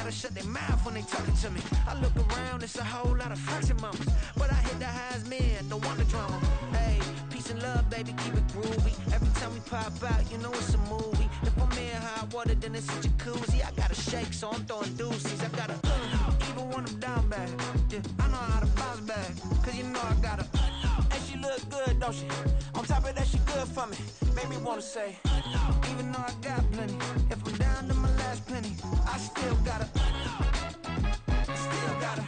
gotta shut their mouth when they talking to me. I look around, it's a whole lot of friction mamas, but I hit the highs, man, don't want the drama. Hey, peace and love, baby, keep it groovy. Every time we pop out, you know it's a movie. If I'm in hot water, then it's a jacuzzi. I gotta shake, so I'm throwing deuces. I gotta even when I'm down bad. Yeah, I know how to bounce back, cause you know I gotta. And she look good, don't she? On top of that, she good for me. Make me wanna say, even though I got plenty, if I'm down to my last penny, I still gotta. I still gotta.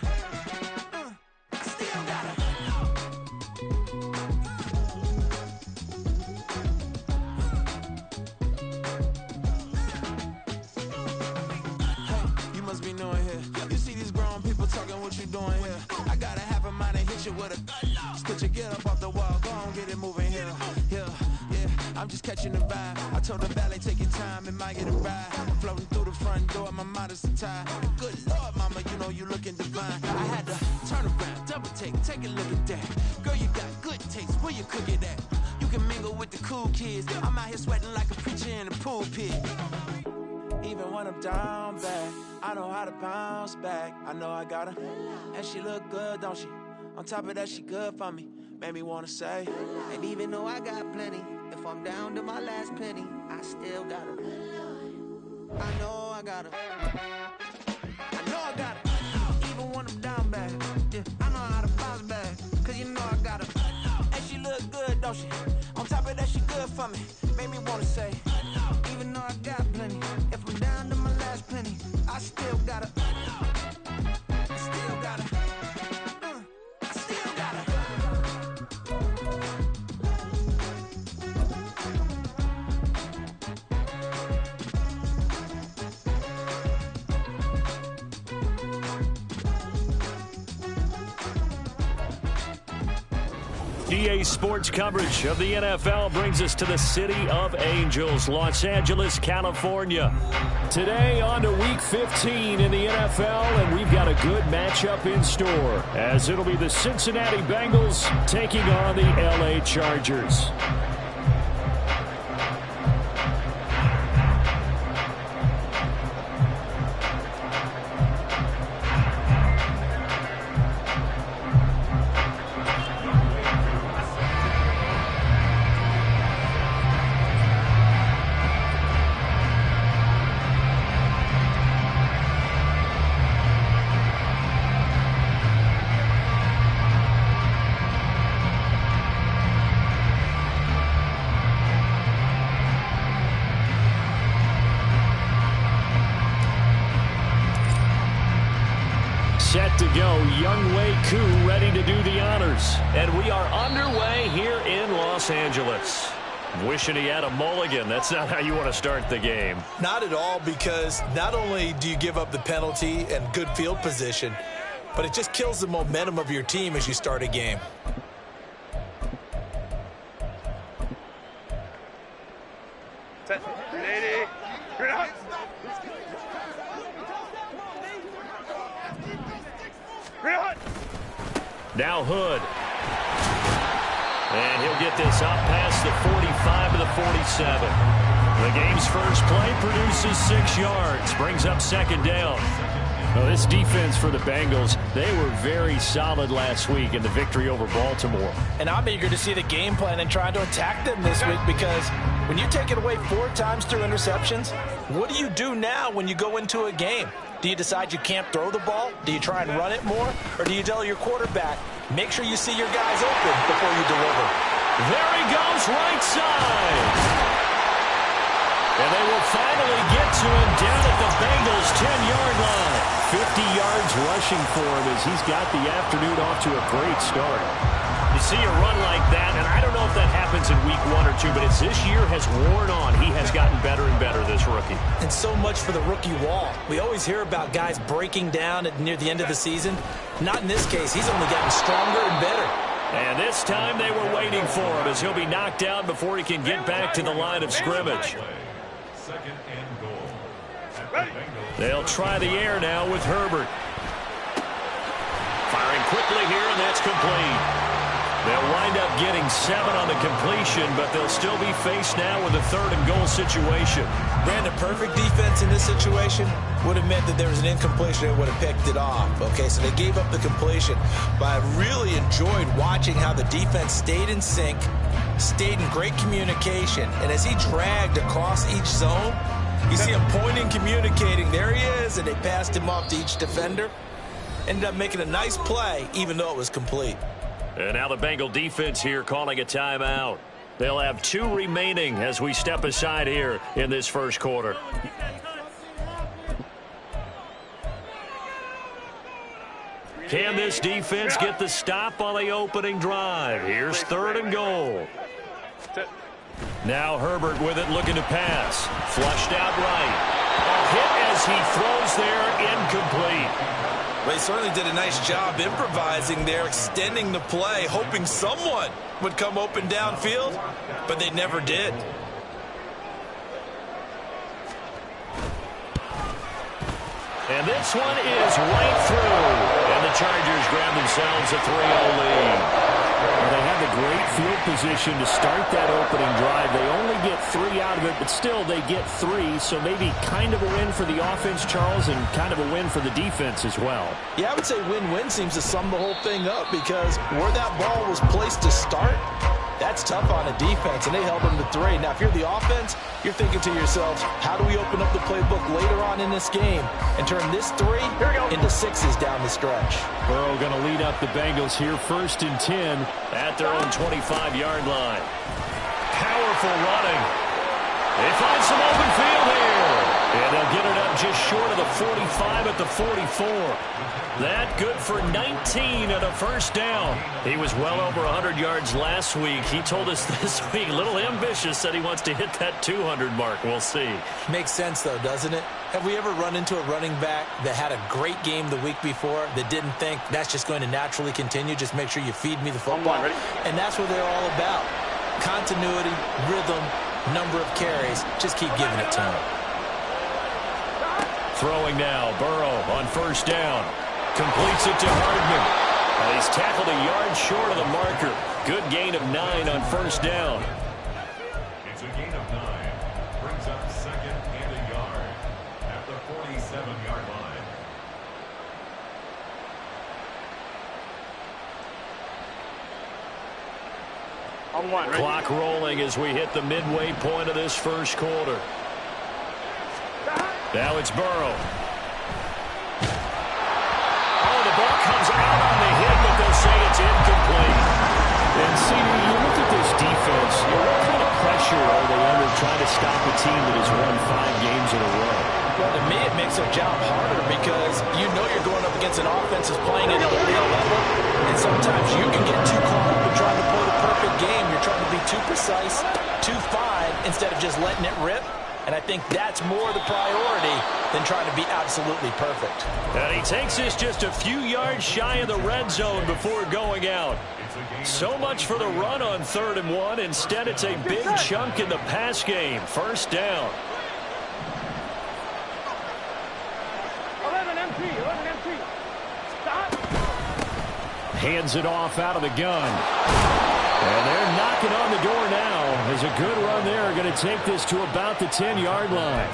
I still gotta. Hey, you must be knowing here. You see these grown people talking, what you doing here? I gotta have a mind and hit you with a. Split your get up off the wall, go on, get it moving here. Yeah. I'm just catching the vibe. I told the valet, take your time, it might get a ride. Floating through the front door, my mind is tied. Good Lord, mama, you know you looking divine. I had to turn around, double take a look at that. Girl, you got good taste, where you cook it at? You can mingle with the cool kids. I'm out here sweating like a preacher in a pool pit. Even when I'm down bad, I know how to bounce back. I know I got her, and she look good, don't she? On top of that, she good for me. Made me wanna say, and even though I got plenty, if I'm down to my last penny, I still gotta. I know I gotta. I know I gotta. Even when I'm down bad, yeah, I know how to bounce back, cause you know I gotta. And she look good, don't she? On top of that, she good for me. Made me wanna say, even though I got plenty, if I'm down to my last penny, I still gotta. I still gotta. I still gotta. EA Sports coverage of the NFL brings us to the City of Angels, Los Angeles, California. Today on to Week 15 in the NFL, and we've got a good matchup in store, as it'll be the Cincinnati Bengals taking on the LA Chargers. Set to go, Younghoe Koo ready to do the honors. And we are underway here in Los Angeles. Wishing he had a mulligan. That's not how you want to start the game. Not at all, because not only do you give up the penalty and good field position, but it just kills the momentum of your team as you start a game. Now Hood. And he'll get this up past the 45 to the 47. The game's first play produces 6 yards. Brings up second down. Well, this defense for the Bengals, they were very solid last week in the victory over Baltimore. And I'm eager to see the game plan and trying to attack them this week, because when you take it away 4 times through interceptions, what do you do now when you go into a game? Do you decide you can't throw the ball? Do you try and run it more? Or do you tell your quarterback, make sure you see your guys open before you deliver? There he goes, right side. And they will finally get to him down at the Bengals' 10-yard line. 50 yards rushing for him as he's got the afternoon off to a great start. You see a run like that, and I don't know if that happens in week 1 or 2, but it's this year has worn on. He has gotten better and better, this rookie. And so much for the rookie wall. We always hear about guys breaking down near the end of the season. Not in this case. He's only gotten stronger and better. And this time they were waiting for him, as he'll be knocked down before he can get back to the line of scrimmage. Second and goal. They'll try the air now with Herbert. Firing quickly here, and that's complete. They'll wind up getting 7 on the completion, but they'll still be faced now with a 3rd and goal situation. Brandon, perfect defense in this situation would have meant that there was an incompletion and would have picked it off. Okay, so they gave up the completion. But I really enjoyed watching how the defense stayed in sync, stayed in great communication. And as he dragged across each zone, you see him pointing, communicating. There he is, and they passed him off to each defender. Ended up making a nice play, even though it was complete. And now the Bengal defense here calling a timeout. They'll have 2 remaining as we step aside here in this first quarter. Can this defense get the stop on the opening drive? Here's 3rd and goal. Now Herbert with it, looking to pass. Flushed out right. A hit as he throws there, incomplete. Well, he certainly did a nice job improvising there, extending the play, hoping someone would come open downfield, but they never did. And this one is right through. And the Chargers grab themselves a 3-0 lead. Well, they have the great field position to start that opening drive. They only get 3 out of it, but still they get 3. So maybe kind of a win for the offense, Charles, and kind of a win for the defense as well. Yeah, I would say win-win seems to sum the whole thing up because where that ball was placed to start, that's tough on a defense, and they held them to 3. Now, if you're the offense, you're thinking to yourselves, how do we open up the playbook later on in this game and turn this 3 into 6s down the stretch? Burrow going to lead up the Bengals here, 1st and 10 at their own 25-yard line. Powerful running. They find some open field here. And they'll get it up just short of the 45 at the 44. That good for 19 and a 1st down. He was well over 100 yards last week. He told us this week, a little ambitious, said he wants to hit that 200 mark. We'll see. Makes sense, though, doesn't it? Have we ever run into a running back that had a great game the week before that didn't think that's just going to naturally continue? Just make sure you feed me the football. And that's what they're all about. Continuity, rhythm, number of carries. Just keep giving it to him. Throwing now, Burrow on 1st down. Completes it to Hardman. And he's tackled a yard short of the marker. Good gain of 9 on 1st down. It's a gain of 9. Brings up 2nd and a yard at the 47-yard line. Clock rolling as we hit the midway point of this first quarter. Now it's Burrow. Oh, the ball comes out on the hit, but they'll say it's incomplete. And see, you look at this defense, what kind of pressure are they under trying to stop a team that has won 5 games in a row? Well, to me, it makes their job harder because you know you're going up against an offense that's playing at an elite level, and sometimes you can get too caught up in trying to play the perfect game. You're trying to be too precise, too fine, instead of just letting it rip. And I think that's more the priority than trying to be absolutely perfect. And he takes this just a few yards shy of the red zone before going out. So much for the run on 3rd and 1. Instead, it's a big chunk in the pass game. 1st down. 11 MT. Stop. Hands it off out of the gun. And they're knocking on the door now. There's a good run there. Going to take this to about the 10-yard line.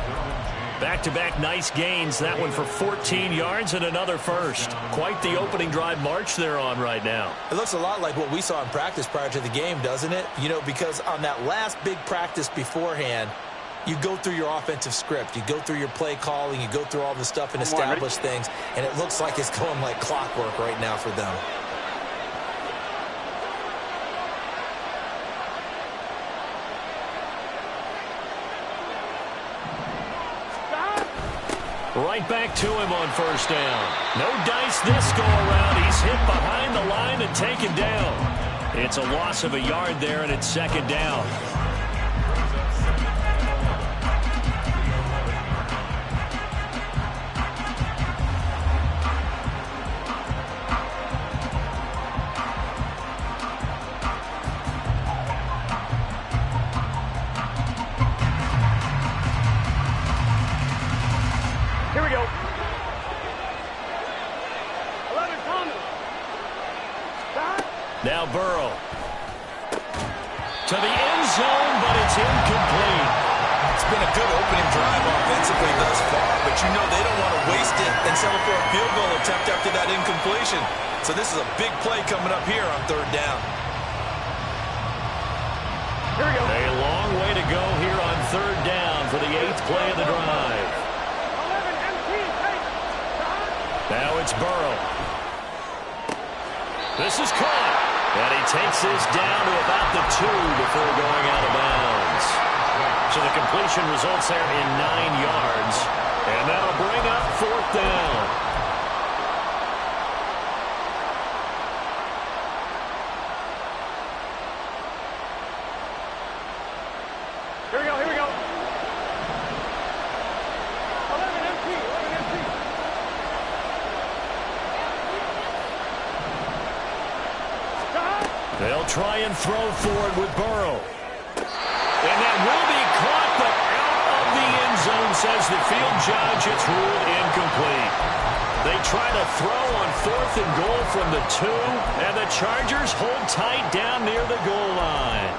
Back-to-back nice gains. That one for 14 yards and another 1st. Quite the opening drive march they're on right now. It looks a lot like what we saw in practice prior to the game, doesn't it? You know, because on that last big practice beforehand, you go through your offensive script. You go through your play calling. You go through all the stuff and establish things. And it looks like it's going like clockwork right now for them. Right back to him on 1st down. No dice this go-around. He's hit behind the line and taken down. It's a loss of a yard there, and it's 2nd down. Here we go. 11 Thomas. Stop. Now Burrow. To the end zone, but it's incomplete. It's been a good opening drive offensively thus far, but you know they don't want to waste it and settle for a field goal attempt after that incompletion. So this is a big play coming up here on 3rd down. Here we go. A long way to go here on 3rd down for the 8th play of the drive. 11 MT, take. Now it's Burrow. This is caught. And he takes this down to about the 2 before going out of bounds. So the completion results there in 9 yards. And that'll bring up 4th down. Here we go, here we go. 11 MT, 11 MT. They'll try and throw forward with Burrow. And that will be caught, but out of the end zone, says the field judge. It's ruled incomplete. They try to throw on 4th and goal from the 2, and the Chargers hold tight down near the goal line.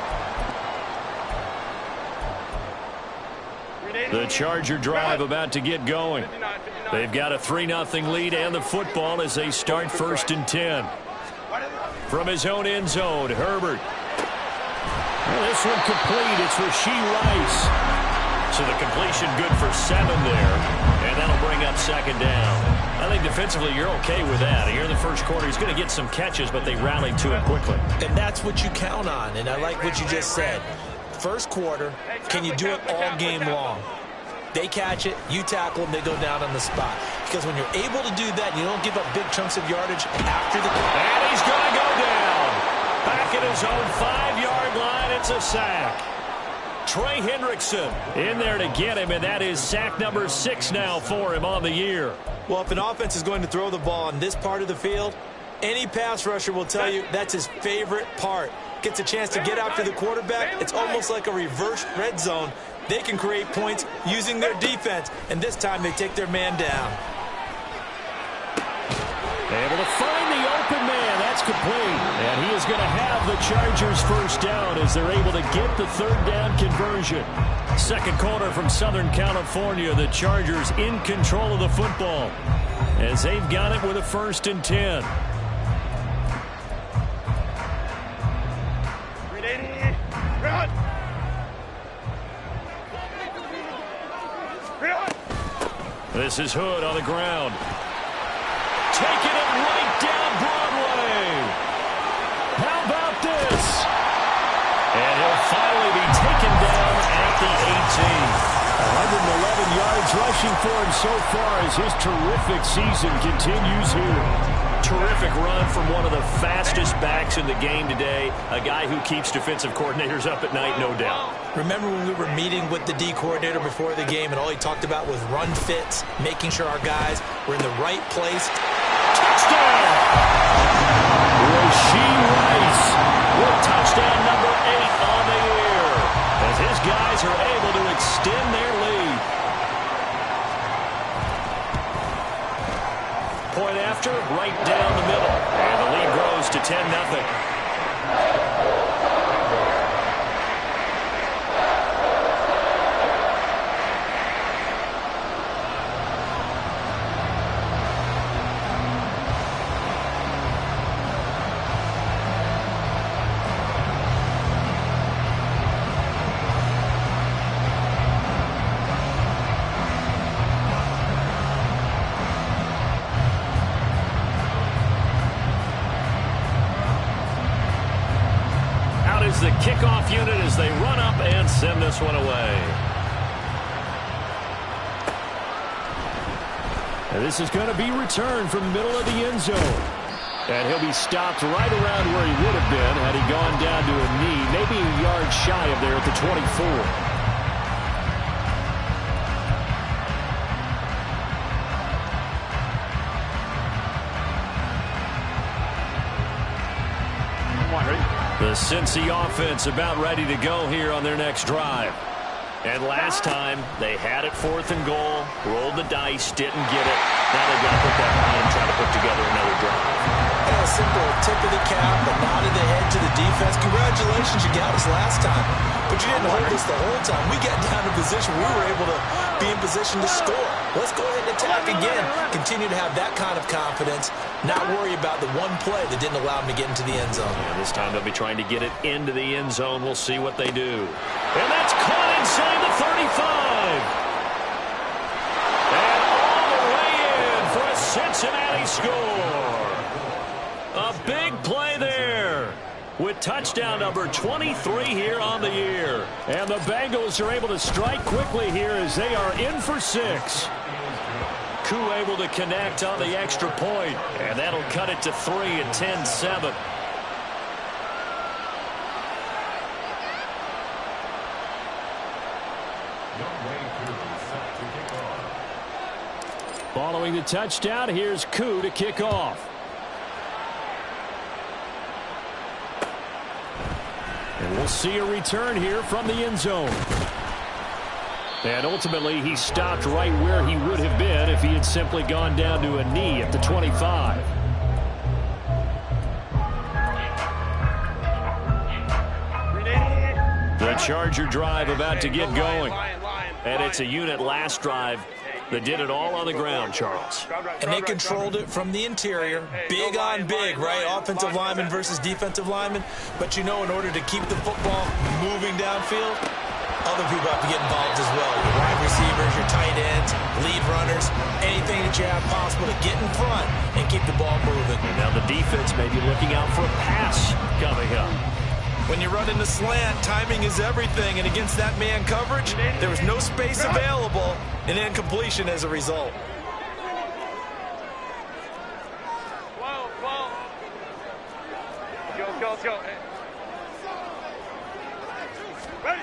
The Charger drive about to get going. They've got a 3-0 lead and the football as they start 1st and 10. From his own end zone, Herbert. Well, this one complete. It's Rashee Rice. So the completion good for 7 there. And that'll bring up 2nd down. I think defensively you're okay with that. Here in the first quarter, he's going to get some catches, but they rallied to him quickly. And that's what you count on. And I like what you just said. First quarter, can you do it all game long? They catch it, you tackle them, they go down on the spot. Because when you're able to do that, you don't give up big chunks of yardage after the... And he's going to go down. Back at his own 5-yard line, it's a sack. Trey Hendrickson in there to get him, and that is sack number 6 now for him on the year. Well, if an offense is going to throw the ball on this part of the field, any pass rusher will tell you that's his favorite part. Gets a chance to get after the quarterback. It's almost like a reverse red zone. They can create points using their defense, and this time they take their man down. Able to find the open man. That's complete. And he is going to have the Chargers 1st down as they're able to get the 3rd down conversion. 2nd quarter from Southern California. The Chargers in control of the football as they've got it with a 1st and 10. This is Hood on the ground. Taking it right down Broadway. How about this? And he'll finally be taken down at the 18. 111 yards rushing for him so far as his terrific season continues here. Terrific run from one of the fastest backs in the game today. A guy who keeps defensive coordinators up at night, no doubt. Remember when we were meeting with the D coordinator before the game and all he talked about was run fits, making sure our guys were in the right place. Touchdown! Rashee Rice with touchdown number 8 on the year as his guys are able to extend their lead. Point after, right down the middle. And the lead grows to 10-0. The kickoff unit as they run up and send this one away. And this is going to be returned from the middle of the end zone. And he'll be stopped right around where he would have been had he gone down to a knee, maybe a yard shy of there at the 24. The Cincy offense about ready to go here on their next drive. And last time, they had it 4th and goal, rolled the dice, didn't get it. Now they've got to put that behind and try to put together another drive. Well, simple tip of the cap, a nod of the head to the defense. Congratulations, you got us last time. But you didn't hold us the whole time. We got down in position. We were able to be in position to score. Let's go ahead and attack again. Continue to have that kind of confidence. Not worry about the one play that didn't allow them to get into the end zone. Yeah, this time they'll be trying to get it into the end zone. We'll see what they do. And that's caught inside the 35. And all the way in for a Cincinnati score. A big play there with touchdown number 23 here on the year. And the Bengals are able to strike quickly here as they are in for 6. Koo able to connect on the extra point, and that'll cut it to 3 at 10-7. Following the touchdown, here's Koo to kick off. And we'll see a return here from the end zone. And ultimately, he stopped right where he would have been if he had simply gone down to a knee at the 25. The Charger drive about to get going. And it's a unit last drive that did it all on the ground, Charles. And they controlled it from the interior. Big on big, right? Offensive lineman versus defensive lineman. But you know, in order to keep the football moving downfield, other people have to get involved as well. Your wide receivers, your tight ends, lead runners, anything that you have possible to get in front and keep the ball moving. And now the defense may be looking out for a pass coming up. When you run in the slant, timing is everything. And against that man coverage, there was no space available, and incompletion as a result. Let's go. Ready?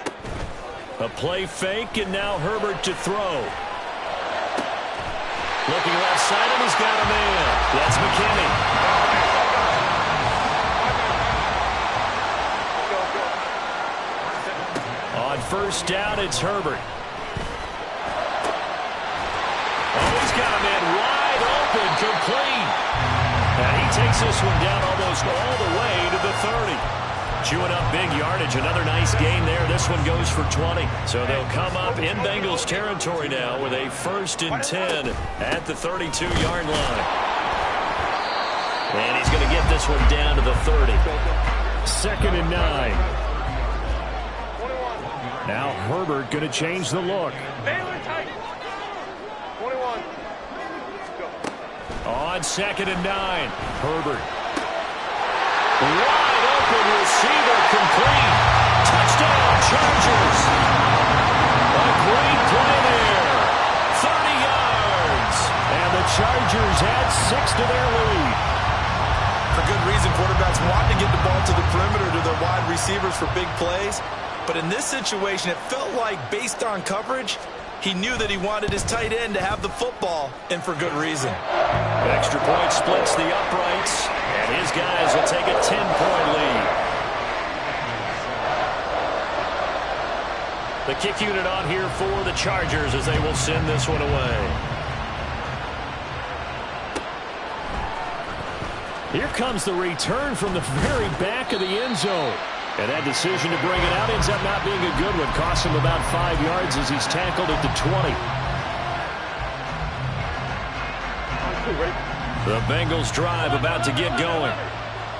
A play fake, and now Herbert to throw. Looking left side, and he's got a man. That's McKinney. On first down, it's Herbert. Oh, he's got a man wide open, complete. And he takes this one down almost all the way to the 30. Chewing up big yardage. Another nice gain there. This one goes for 20. So they'll come up in Bengals territory now with a 1st and 10 at the 32-yard line. And he's going to get this one down to the 30. 2nd and 9. Now Herbert going to change the look. 21. On 2nd and 9. Herbert. Wide open receiver, complete. Touchdown, Chargers. A great play there. 30 yards. And the Chargers add 6 to their lead. For good reason, quarterbacks want to get the ball to the perimeter to their wide receivers for big plays. But in this situation, it felt like, based on coverage, he knew that he wanted his tight end to have the football, and for good reason. Extra point splits the uprights, and his guys will take a 10-point lead. The kick unit on here for the Chargers as they will send this one away. Here comes the return from the very back of the end zone. And that decision to bring it out ends up not being a good one. Costs him about 5 yards as he's tackled at the 20. The Bengals drive about to get going.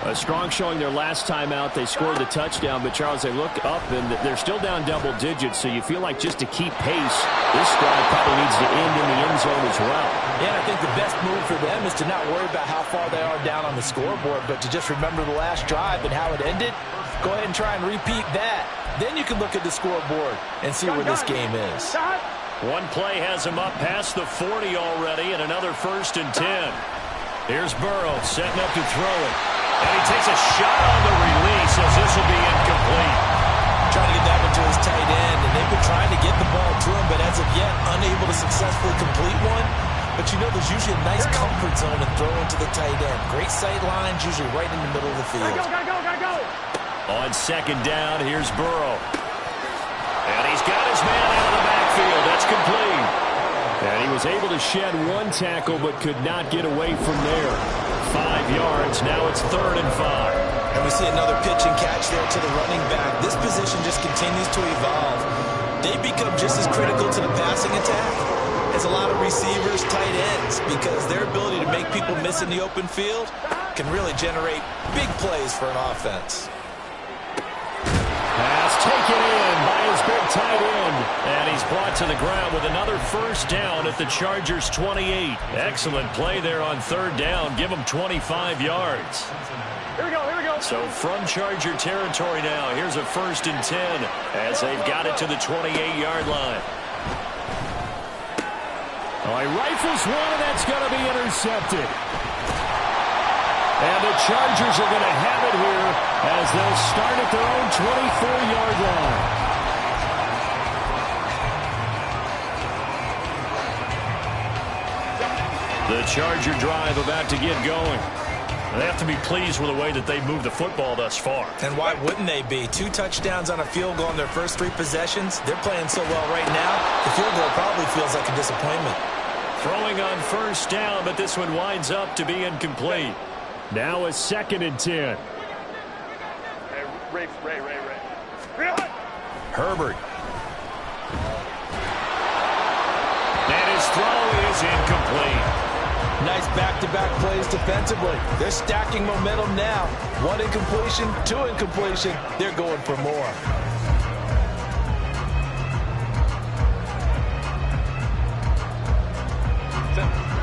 A strong showing their last time out. They scored the touchdown, but Charles, they look up and they're still down double digits, so you feel like just to keep pace, this drive probably needs to end in the end zone as well. Yeah, I think the best move for them is to not worry about how far they are down on the scoreboard, but to just remember the last drive and how it ended. Go ahead and try and repeat that. Then you can look at the scoreboard and see where this game is. One play has him up past the 40 already, and another 1st and 10. Here's Burrow setting up to throw it. And he takes a shot on the release as this will be incomplete. Trying to get that one to his tight end, and they've been trying to get the ball to him, but as of yet, unable to successfully complete one. But you know there's usually a nice comfort zone in throwing to the tight end. Great sight lines, usually right in the middle of the field. Gotta go. On 2nd down, here's Burrow. And he's got his man out of the backfield. That's complete. And he was able to shed one tackle but could not get away from there. yards. Now it's 3rd and 5. And we see another pitch and catch there to the running back. This position just continues to evolve. They become just as critical to the passing attack as a lot of receivers, tight ends, because their ability to make people miss in the open field can really generate big plays for an offense. Pass taken in by his big tight end. And he's brought to the ground with another first down at the Chargers' 28. Excellent play there on 3rd down. Give him 25 yards. Here we go, here we go. So from Charger territory now, here's a 1st and 10 as they've got it to the 28-yard line. Oh, he rifles one, and that's going to be intercepted. And the Chargers are going to have it here as they'll start at their own 24-yard line. The Charger drive about to get going. They have to be pleased with the way that they moved the football thus far. And why wouldn't they be? 2 touchdowns on a field goal in their first 3 possessions. They're playing so well right now, the field goal probably feels like a disappointment. Throwing on 1st down, but this one winds up to be incomplete. Now a 2nd and 10. Ray. Herbert. And his throw is incomplete. Nice back-to-back plays defensively. They're stacking momentum now. 1 incompletion, 2 incompletion. They're going for more.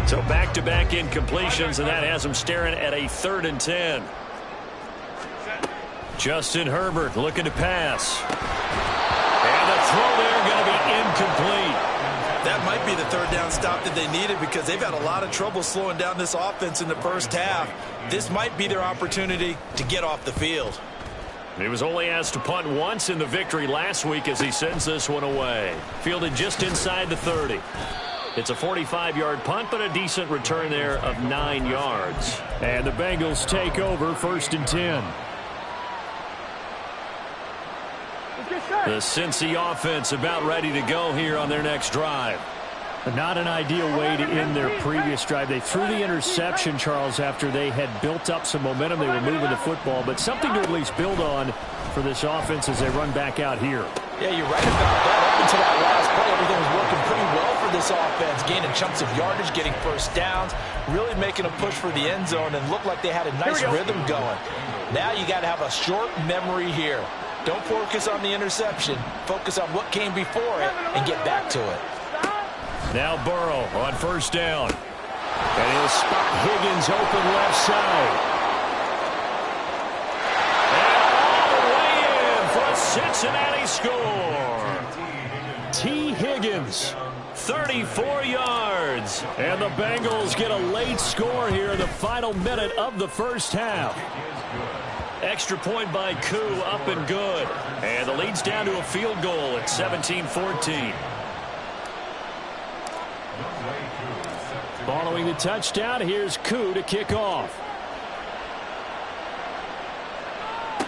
So back-to-back incompletions, and that has them staring at a 3rd and 10. Justin Herbert looking to pass. And the throw there going to be incomplete. That might be the 3rd down stop that they needed because they've had a lot of trouble slowing down this offense in the first half. This might be their opportunity to get off the field. He was only asked to punt once in the victory last week as he sends this one away. Fielded just inside the 30. It's a 45-yard punt, but a decent return there of 9 yards. And the Bengals take over 1st and 10. The Cincy offense about ready to go here on their next drive. Not an ideal way to end their previous drive. They threw the interception, Charles, after they had built up some momentum. They were moving the football, but something to at least build on for this offense as they run back out here. Yeah, you're right about that. Up until that last play, everything was working pretty well for this offense. Gaining chunks of yardage, getting first downs, really making a push for the end zone, and looked like they had a nice rhythm going. Now you got to have a short memory here. Don't focus on the interception. Focus on what came before it and get back to it. Now Burrow on 1st down. And he'll spot Higgins open left side. And all the way in for a Cincinnati score. T. Higgins, 34 yards. And the Bengals get a late score here in the final minute of the first half. Extra point by Koo, up and good. And the lead's down to a field goal at 17-14. Following the touchdown, here's Koo to kick off.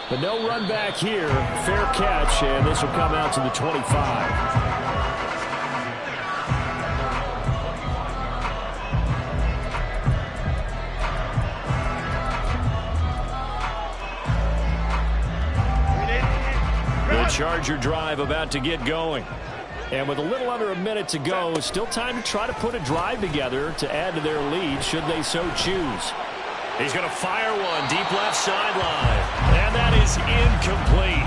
But no run back here. Fair catch, and this will come out to the 25. Charger drive about to get going. And with a little under a minute to go, still time to try to put a drive together to add to their lead should they so choose. He's going to fire one deep left sideline. And that is incomplete.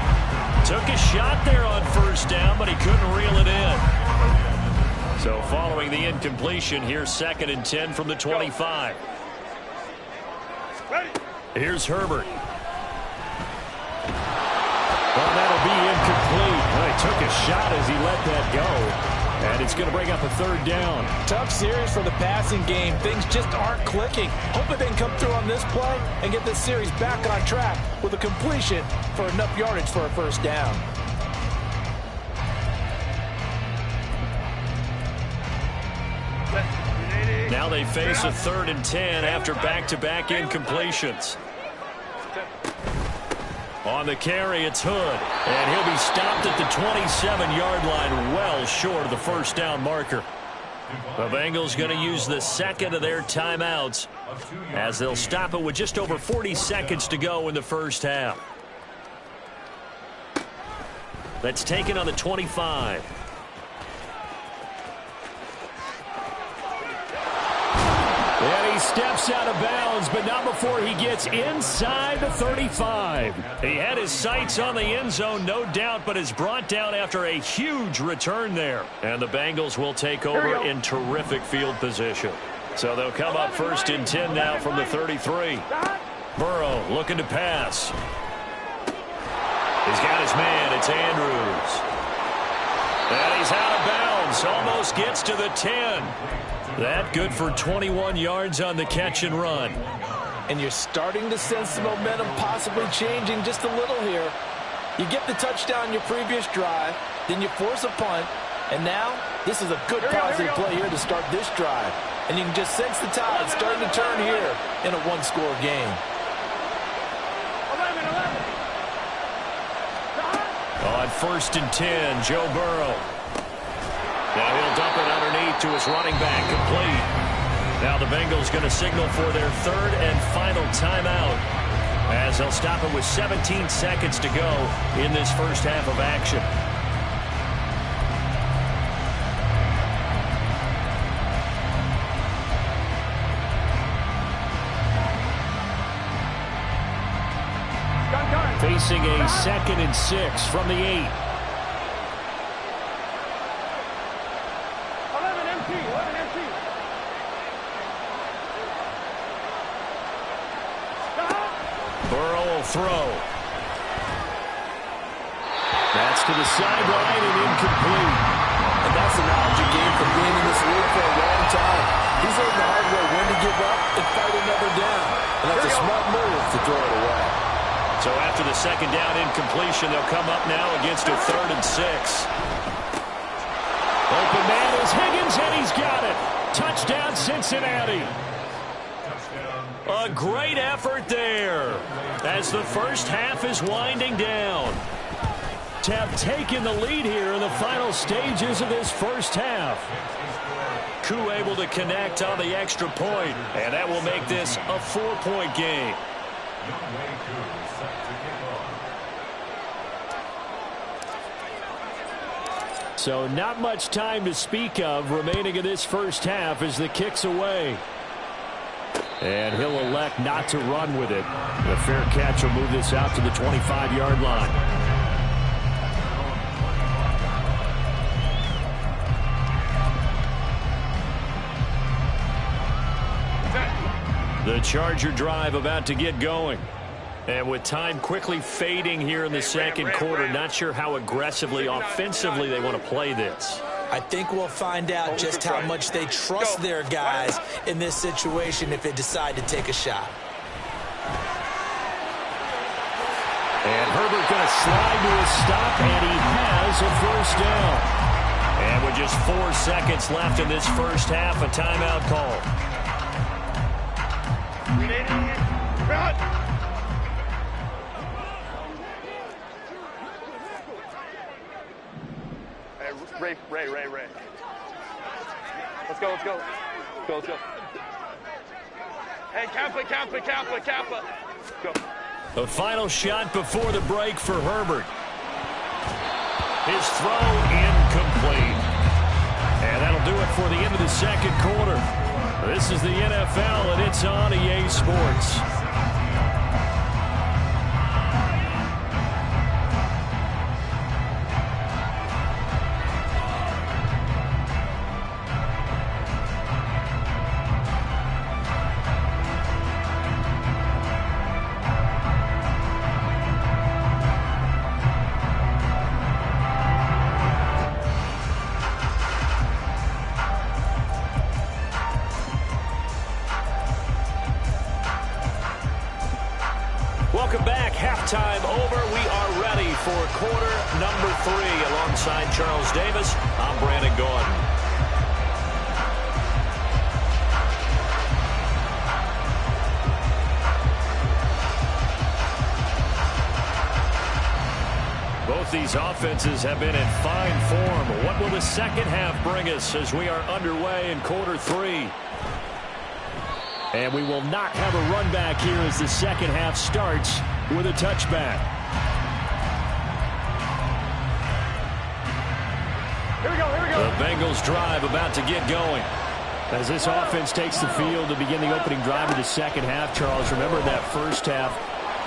Took a shot there on 1st down, but he couldn't reel it in. So following the incompletion, here's 2nd and 10 from the 25. Here's Herbert. Well, that'll be incomplete. Well, he took a shot as he let that go. And it's going to bring up a 3rd down. Tough series for the passing game. Things just aren't clicking. Hoping they can come through on this play and get this series back on track with a completion for enough yardage for a 1st down. Now they face a 3rd and 10 after back-to-back incompletions. On the carry, it's Hood. And he'll be stopped at the 27-yard line, well short of the 1st down marker. The Bengals going to use the second of their timeouts as they'll stop it with just over 40 seconds to go in the first half. That's taken on the 25. And he steps out of bounds, but not before he gets inside the 35. He had his sights on the end zone, no doubt, but is brought down after a huge return there. And the Bengals will take over in terrific field position. So they'll come up first and 10 now from the 33. Burrow looking to pass. He's got his man. It's Andrews. And he's out of bounds. Almost gets to the 10. That good for 21 yards on the catch and run. And you're starting to sense the momentum possibly changing just a little here. You get the touchdown your previous drive, then you force a punt, and now this is a good positive play here to start this drive. And you can just sense the tide starting to turn here in a one-score game. 11. On first and 10, Joe Burrow. Now he'll dump it underneath to his running back, complete. Now the Bengals going to signal for their third and final timeout as they'll stop it with 17 seconds to go in this first half of action. Facing a 2nd and 6 from the 8. 11 empty. Burrow will throw. That's to the sideline and incomplete. And that's the knowledge you gain from being in this league for a long time. He's learned the hard way when to give up and fight another down. And that's a smart move to throw it away. So after the second down incompletion, they'll come up now against a 3rd and 6. Open man is Higgins, and he's got it. Touchdown, Cincinnati. A great effort there as the first half is winding down. To have taken the lead here in the final stages of this first half. Koo able to connect on the extra point, and that will make this a 4-point game. So not much time to speak of remaining in this first half as the kick's away. And he'll elect not to run with it. The fair catch will move this out to the 25-yard line. The Charger drive about to get going. And with time quickly fading here in the second quarter, not sure how aggressively, offensively they want to play this. I think we'll find out just how much they trust their guys in this situation if they decide to take a shot. And Herbert going to slide to a stop, and he has a first down. And with just 4 seconds left in this first half, a timeout call. Ray. Let's go. Hey, Kappa. Go. A final shot before the break for Herbert. His throw incomplete. And that'll do it for the end of the second quarter. This is the NFL, and it's on EA Sports. Welcome back. Halftime over. We are ready for quarter number 3. Alongside Charles Davis, I'm Brandon Gordon. Both these offenses have been in fine form. What will the second half bring us as we are underway in quarter 3? And we will not have a run back here as the second half starts with a touchback. Here we go, here we go. The Bengals drive about to get going. As this offense takes the field to begin the opening drive of the second half, Charles, remember that first half,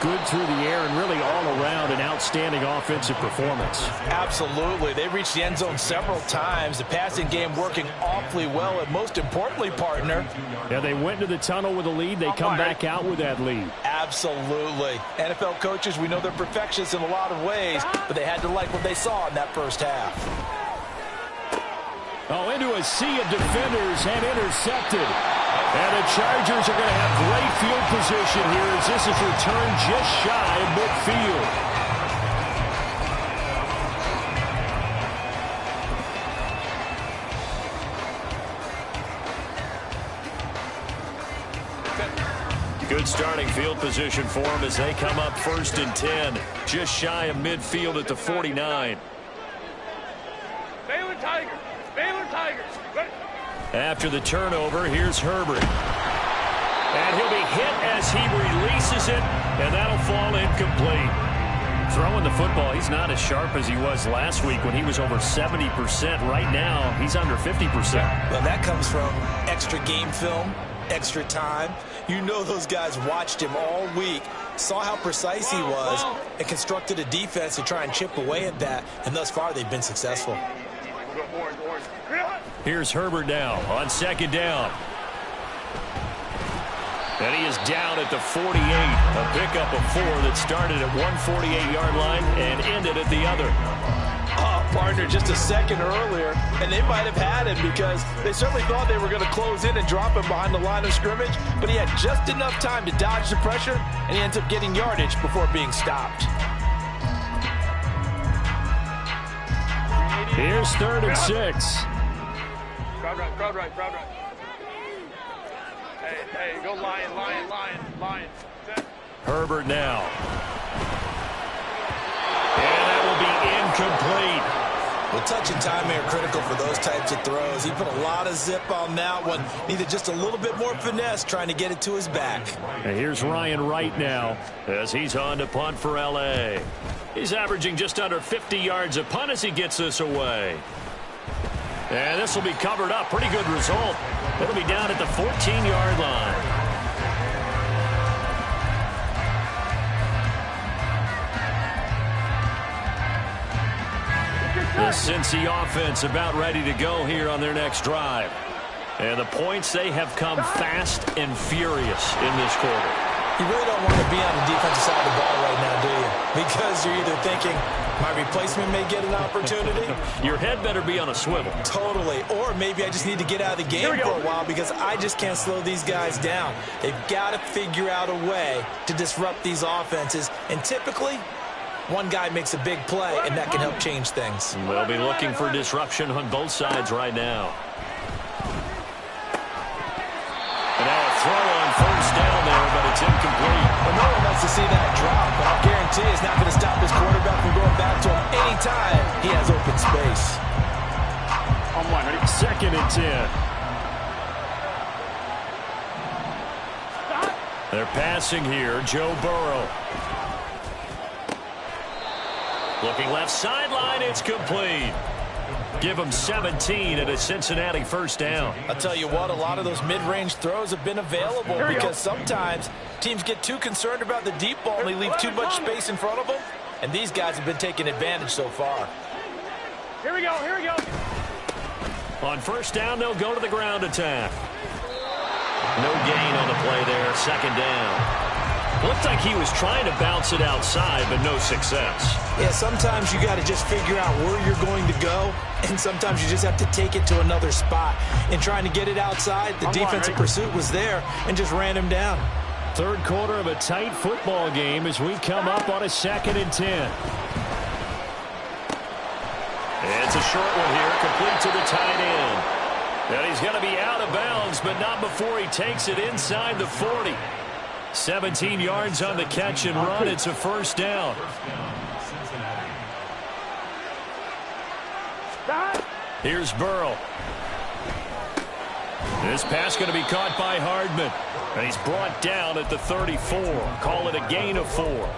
good through the air and really all around an outstanding offensive performance. Absolutely. They reached the end zone several times. The passing game working awfully well, and most importantly, partner. Yeah, they went to the tunnel with a lead. They come back out with that lead. Absolutely. NFL coaches, we know they're perfectionists in a lot of ways, but they had to like what they saw in that first half. Oh, into a sea of defenders and intercepted. And the Chargers are going to have great field position here as this is returned just shy of midfield. Good starting field position for them as they come up 1st and 10. Just shy of midfield at the 49. Baylor Tigers. Baylor Tigers. After the turnover, here's Herbert. And he'll be hit as he releases it, and that'll fall incomplete. Throwing the football, he's not as sharp as he was last week when he was over 70%. Right now, he's under 50%. Well, that comes from extra game film, extra time. You know those guys watched him all week, saw how precise he was, and constructed a defense to try and chip away at that, and thus far they've been successful. Here's Herbert now on 2nd down. And he is down at the 48. A pickup of 4 that started at 148-yard line and ended at the other. Oh, partner, just a second earlier, and they might have had him because they certainly thought they were going to close in and drop him behind the line of scrimmage, but he had just enough time to dodge the pressure, and he ends up getting yardage before being stopped. Here's 3rd and 6. Crowd right, crowd right, crowd right. Hey, go Lion. Set. Herbert now. And that will be incomplete. Well, touch and timing are critical for those types of throws. He put a lot of zip on that one. Needed just a little bit more finesse trying to get it to his back. And here's Ryan Wright now as he's on to punt for L.A. He's averaging just under 50 yards a punt as he gets this away. And this will be covered up. Pretty good result. It'll be down at the 14-yard line. The Cincy offense about ready to go here on their next drive. And the points, they have come fast and furious in this quarter. You really don't want to be on the defensive side of the ball right now, do you? Because you're either thinking, my replacement may get an opportunity. Your head better be on a swivel. Totally. Or maybe I just need to get out of the game for a while because I just can't slow these guys down. They've got to figure out a way to disrupt these offenses. And typically, one guy makes a big play, and that can help change things. They'll be looking for disruption on both sides right now. And now a throw on 1st down there, but it's incomplete. Well, no one wants to see that drop, but I'll guarantee it's not going to stop this quarterback from going back to him anytime he has open space. On 1, ready? 2nd and 10. They're passing here. Joe Burrow. Looking left sideline, it's complete. Give them 17 at a Cincinnati 1st down. I'll tell you what, a lot of those mid-range throws have been available because sometimes teams get too concerned about the deep ball and they leave too much space in front of them, and these guys have been taking advantage so far. Here we go. On 1st down, they'll go to the ground attack. No gain on the play there, 2nd down. Looked like he was trying to bounce it outside, but no success. Yeah, sometimes you got to just figure out where you're going to go, and sometimes you just have to take it to another spot. In trying to get it outside, the defensive pursuit was there and just ran him down. 3rd quarter of a tight football game as we come up on a 2nd and 10. It's a short one here, complete to the tight end. And he's going to be out of bounds, but not before he takes it inside the 40. 17 yards on the catch and run. It's a 1st down. Here's Burrow. This pass going to be caught by Hardman. And he's brought down at the 34. Call it a gain of 4.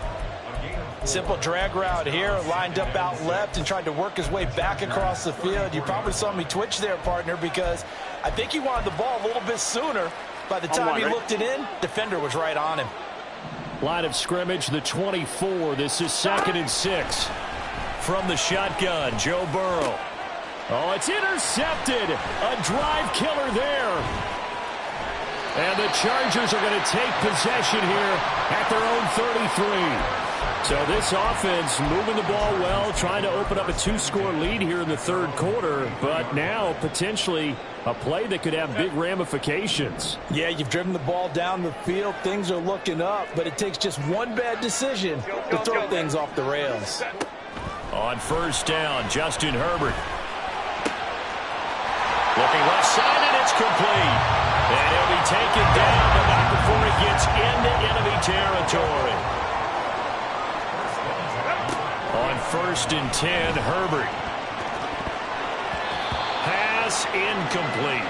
Simple drag route here, lined up out left and tried to work his way back across the field. You probably saw me twitch there, partner, because I think he wanted the ball a little bit sooner. By the time he looked it in, defender was right on him. Line of scrimmage, the 24. This is 2nd and 6. From the shotgun, Joe Burrow. Oh, it's intercepted. A drive killer there. And the Chargers are going to take possession here at their own 33. So this offense moving the ball well, trying to open up a 2-score lead here in the 3rd quarter, but now potentially a play that could have big ramifications. Yeah, you've driven the ball down the field. Things are looking up, but it takes just one bad decision to throw things off the rails. On 1st down, Justin Herbert. Looking left side, and it's complete. And he'll be taken down, but not before he gets into enemy territory. On 1st and 10, Herbert. Pass incomplete.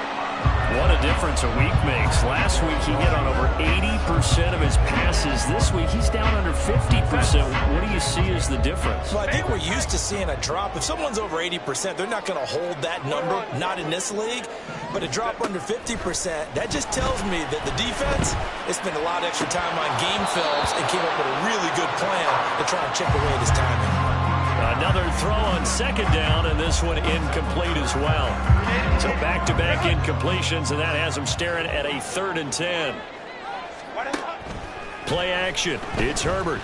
What a difference a week makes. Last week he hit on over 80% of his passes. This week he's down under 50%. What do you see as the difference? Well, I think we're used to seeing a drop. If someone's over 80%, they're not going to hold that number, not in this league. But a drop under 50%, that just tells me that the defense has spent a lot of extra time on game films and came up with a really good plan to try and chip away at his timing. Another throw on 2nd down, and this one incomplete as well. So back-to-back incompletions, and that has him staring at a 3rd and 10. Play action. It's Herbert.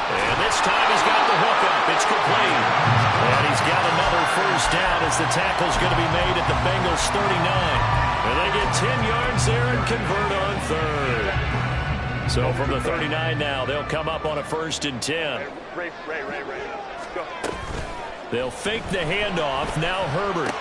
And this time he's got the hook up. It's complete. And he's got another 1st down as the tackle's going to be made at the Bengals 39. And they get 10 yards there and convert on 3rd. So from the 39 now, they'll come up on a 1st and 10. Ray. Go. They'll fake the handoff. Now Herbert.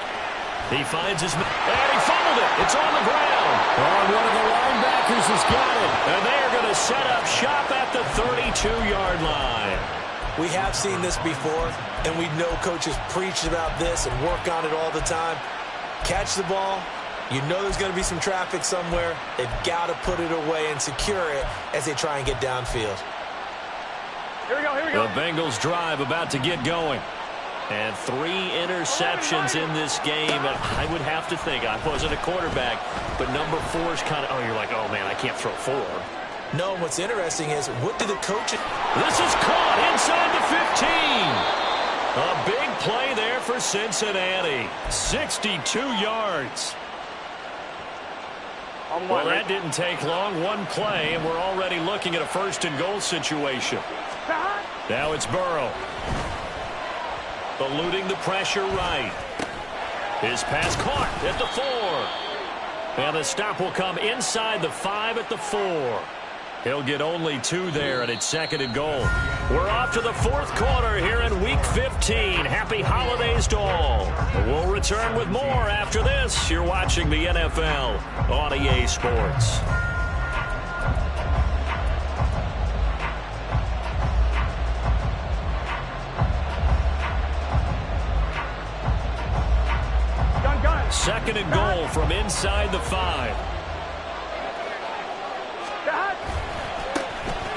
He finds his... And he fumbled it. It's on the ground. Oh, one of the linebackers has got it. And they are going to set up shop at the 32-yard line. We have seen this before, and we know coaches preach about this and work on it all the time. Catch the ball. You know there's going to be some traffic somewhere. They've got to put it away and secure it as they try and get downfield. Here we go. The Bengals drive about to get going. And 3 interceptions in this game. And I would have to think, I wasn't a quarterback, but number 4 is kind of, oh, you're like, oh, man, I can't throw 4. No, what's interesting is, what do the coaches... This is caught inside the 15. A big play there for Cincinnati. 62 yards. Well, that didn't take long. One play, and we're already looking at a 1st and goal situation. Now it's Burrow. Eluding the pressure right. His pass caught at the 4. And the stop will come inside the 5 at the 4. He'll get only 2 there, and it's 2nd and goal. We're off to the 4th quarter here in Week 15. Happy holidays to all. We'll return with more after this. You're watching the NFL on EA Sports. Gun. 2nd and goal from inside the 5.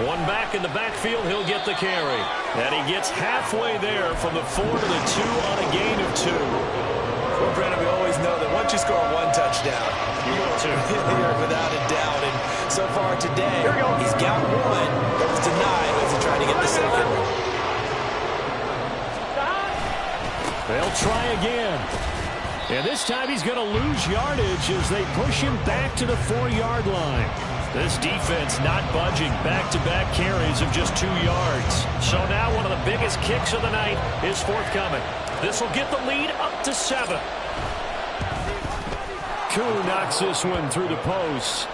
One back in the backfield, he'll get the carry. And he gets halfway there from the 4 to the 2 on a gain of 2. Well, Brandon, we always know that once you score 1 touchdown, you will too. Without a doubt. And so far today, he's got 1 that was denied as he tried to get the 2nd. They'll try again. And this time he's going to lose yardage as they push him back to the 4-yard line. This defense not budging. Back-to-back carries of just 2 yards. So now one of the biggest kicks of the night is forthcoming. This will get the lead up to 7. Koo knocks this one through the post.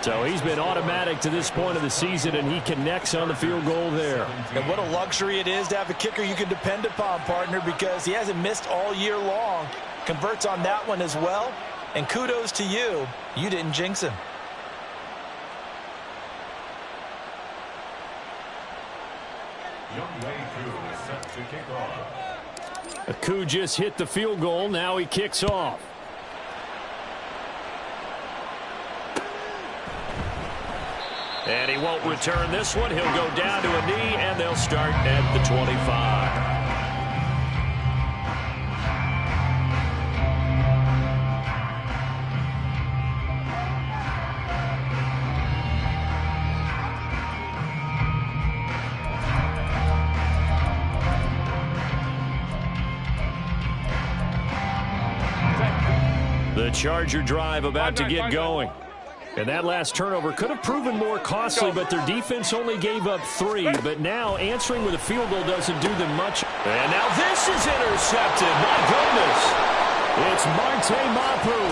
So he's been automatic to this point of the season, and he connects on the field goal there. And what a luxury it is to have a kicker you can depend upon, partner, because he hasn't missed all year long. Converts on that one as well. And kudos to you. You didn't jinx him. Young Wei Koo is set to kick off. Koo just hit the field goal. Now he kicks off. And he won't return this one. He'll go down to a knee, and they'll start at the 25. The Charger drive about to get going. And that last turnover could have proven more costly, but their defense only gave up 3. But now answering with a field goal doesn't do them much. And now this is intercepted. My goodness. It's Marte Mapu.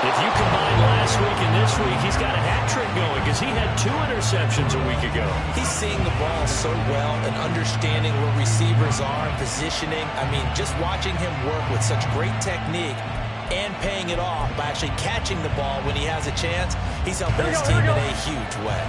If you combine last week and this week, he's got a hat trick going because he had 2 interceptions a week ago. He's seeing the ball so well and understanding where receivers are and positioning. I mean, just watching him work with such great technique and paying it off by actually catching the ball when he has a chance, he's helping his team in a huge way.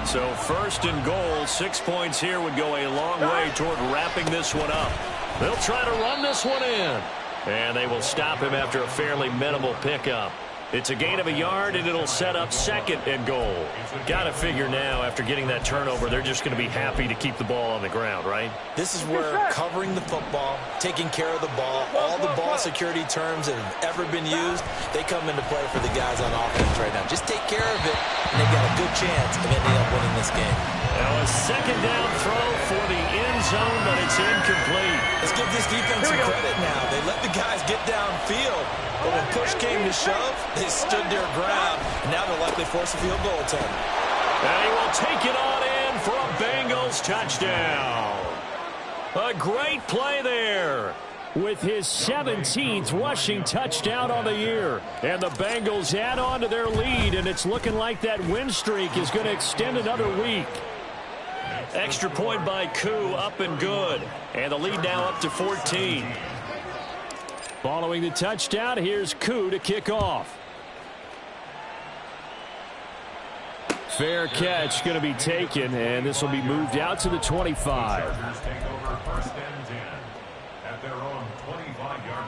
So 1st and goal, 6 points here would go a long way toward wrapping this one up. They'll try to run this one in. And they will stop him after a fairly minimal pickup. It's a gain of a yard, and it'll set up 2nd and goal. Got to figure now, after getting that turnover, they're just going to be happy to keep the ball on the ground, right? This is where covering the football, taking care of the ball, all the ball security terms that have ever been used, they come into play for the guys on offense right now. Just take care of it, and they've got a good chance of ending up winning this game. Now a 2nd down throw for the end zone, but it's incomplete. Let's give this defense some credit now. They let the guys get downfield, but when push came to shove, they stood their ground, and now they're likely force a field goal attempt. And he will take it on in for a Bengals touchdown. A great play there with his 17th rushing touchdown on the year. And the Bengals add on to their lead, and it's looking like that win streak is going to extend another week. Extra point by Koo, up and good. And the lead now up to 14. Following the touchdown, here's Koo to kick off. Fair catch going to be taken, and this will be moved out to the 25. Chargers take over 1st and 10 at their own 25-yard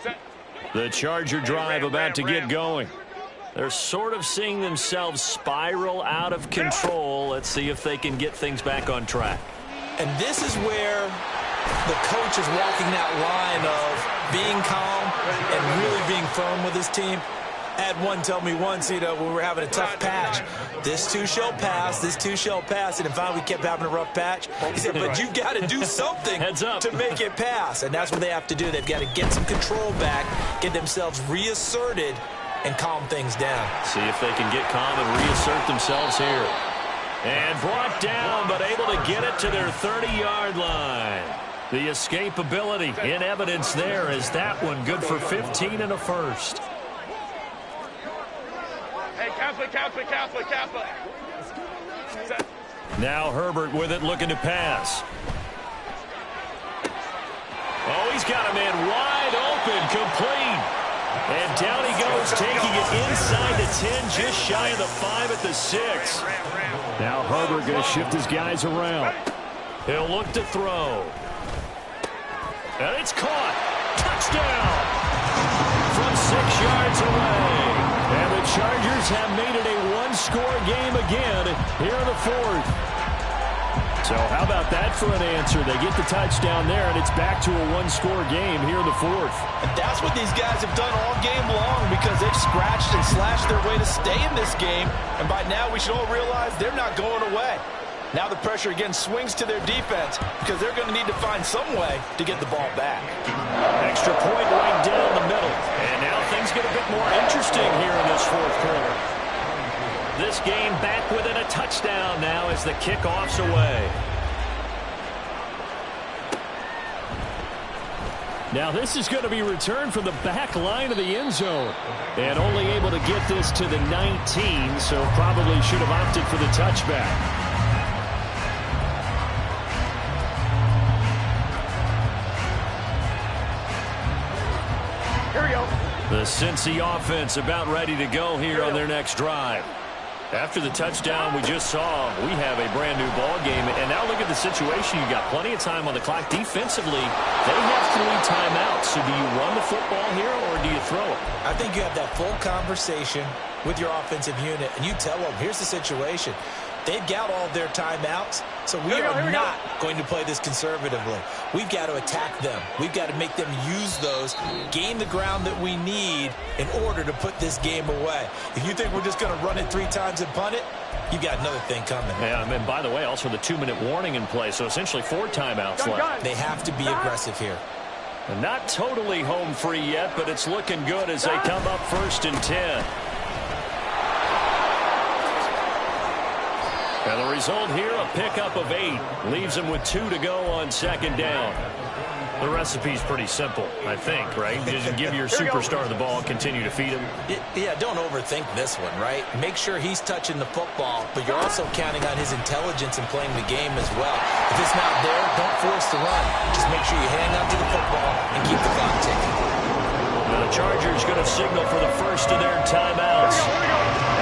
line. The Charger drive about to get going. They're sort of seeing themselves spiral out of control. Let's see if they can get things back on track. And this is where the coach is walking that line of being calm and really being firm with his team. I had one tell me once, when we were having a tough patch, this too shall pass, this too shall pass. And finally we kept having a rough patch. He said, but you've got to do something to make it pass. And that's what they have to do. They've got to get some control back, get themselves reasserted, and calm things down. See if they can get calm and reassert themselves here. And brought down, but able to get it to their 30-yard line. The escapability in evidence there is that one good for 15 and a first. Hey, Casper. Now Herbert with it, looking to pass. Oh, he's got a man wide open, complete. And down he goes, taking it inside the 10, just shy of the 5 at the 6. Now Herbert going to shift his guys around. He'll look to throw. And it's caught. Touchdown. From 6 yards away. And the Chargers have made it a one-score game again here in the 4th. So how about that for an answer? They get the touchdown there, and it's back to a one-score game here in the 4th. And that's what these guys have done all game long because they've scratched and slashed their way to stay in this game. And by now, we should all realize they're not going away. Now the pressure again swings to their defense because they're going to need to find some way to get the ball back. Extra point right down the middle. And now things get a bit more interesting here in this 4th quarter. This game back within a touchdown now as the kickoff's away. Now this is going to be returned from the back line of the end zone. And only able to get this to the 19, so probably should have opted for the touchback. Here we go. The Cincy offense about ready to go here on their next drive. After the touchdown we just saw, we have a brand new ball game. And now look at the situation. You got plenty of time on the clock. Defensively, they have 3 timeouts. So do you run the football here or do you throw it? I think you have that full conversation with your offensive unit, and you tell them, here's the situation. They've got all their timeouts, so we are not going to play this conservatively. We've got to attack them. We've got to make them use those, gain the ground that we need in order to put this game away. If you think we're just going to run it 3 times and punt it, you've got another thing coming. Yeah, and by the way, also the 2-minute warning in play, so essentially 4 timeouts left. They have to be aggressive here. And not totally home free yet, but it's looking good as they come up 1st and 10. And the result here, a pickup of 8. Leaves them with 2 to go on 2nd down. The recipe's pretty simple, I think, right? Just give your superstar the ball, continue to feed him. Yeah, don't overthink this one, right? Make sure he's touching the football, but you're also counting on his intelligence in playing the game as well. If it's not there, don't force the run. Just make sure you hang on to the football and keep the clock ticking. Now the Chargers going to signal for the first of their timeouts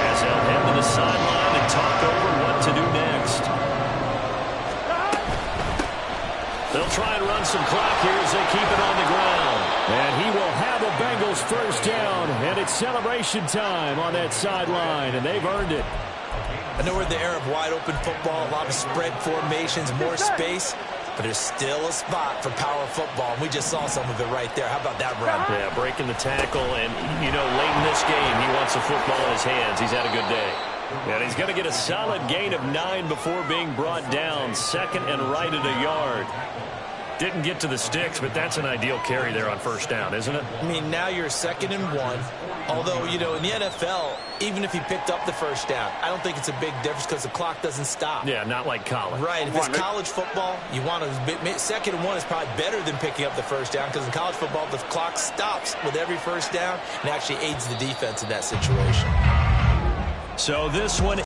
as they'll head to the sideline and talk over what to do next. They'll try and run some clock here as they keep it on the ground. And he will have a Bengals first down, and it's celebration time on that sideline, and they've earned it. I know we're in the era of wide-open football, a lot of spread formations, more space, but there's still a spot for power football, and we just saw some of it right there. How about that run? Yeah, breaking the tackle, and, you know, late in this game, he wants the football in his hands. He's had a good day. And he's going to get a solid gain of 9 before being brought down. 2nd and right at a yard. Didn't get to the sticks, but that's an ideal carry there on 1st down, isn't it? I mean, now you're 2nd and 1. Although, you know, in the NFL, even if he picked up the 1st down, I don't think it's a big difference because the clock doesn't stop. Yeah, not like college. Right. If it's college football, you want to 2nd and 1 is probably better than picking up the 1st down because in college football, the clock stops with every 1st down and actually aids the defense in that situation. So this one